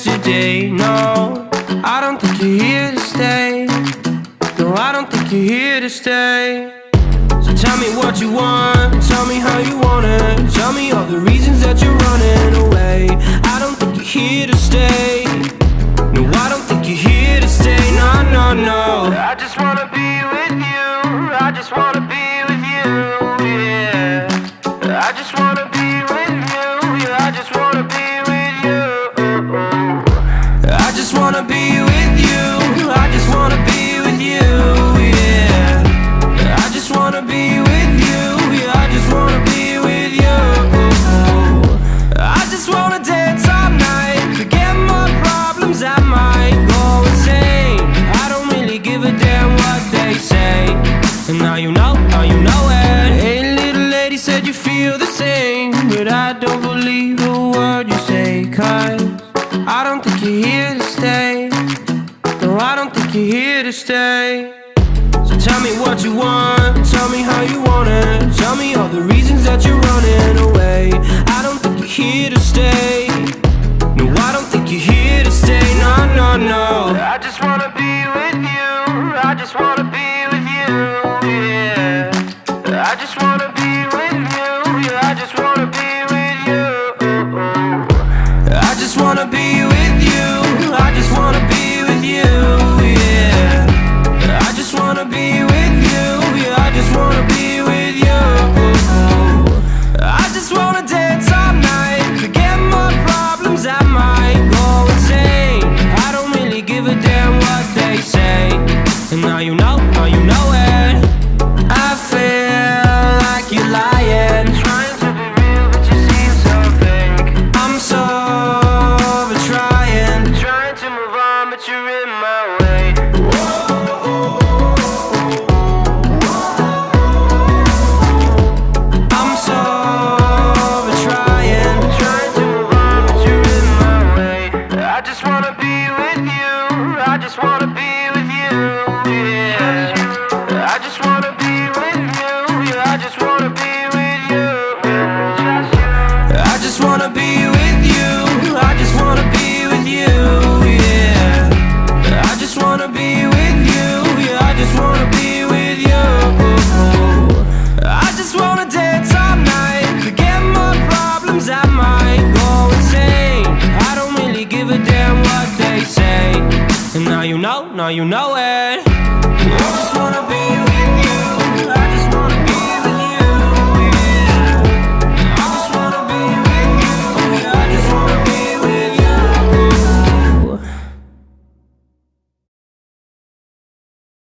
yesterday. No, I don't think you're here to stay. No, I don't think you're here to stay. So tell me what you want, tell me how you want it. Tell me all the reasons that you're running away. I don't think you're here to stay. No, I don't think you're here to stay. No, no, no. I just wanna be with you. I just wanna be with you, yeah. I just wanna be with you, yeah. I just wanna be with you. I just wanna be with you. I just wanna be with you, yeah. I just wanna be with you, yeah. I just wanna be with you. I just wanna dance all night, forget my problems, I might go insane. I don't really give a damn what they say. And now you know it. Hey, little lady said you feel the same, but I don't believe a word you say, 'cause I don't think you're here to stay. No, I don't think you're here to stay. So tell me what you want, tell me how you want it. Tell me all the reasons that you're running away. I don't think you're here to stay. No, I don't think you're here to stay. No, no, no. I just wanna be with you. I just wanna be with you, yeah. I just wanna be with you, yeah. I just wanna be with you. I just wanna be with you. I just wanna be with you, yeah. I just wanna be with you, yeah. I just wanna be with you. I just wanna dance all night, forget my problems, I might go insane. I don't really give a damn what they say. And now you know it. I feel like you're lying, trying to be real, but you seem so fake. I'm so over trying to move on, but you're in my way. I'm so over trying to move on, but you're in my way. I just wanna be with you. I just wanna be with you, yeah. I just wanna be with you, yeah. I just wanna be with you. I just wanna be with you. I just wanna be with you, yeah. I just wanna be with you, yeah. I just wanna be with you. I just wanna dance all night, forget my problems, I might go insane. I don't really give a damn what they say. And now you know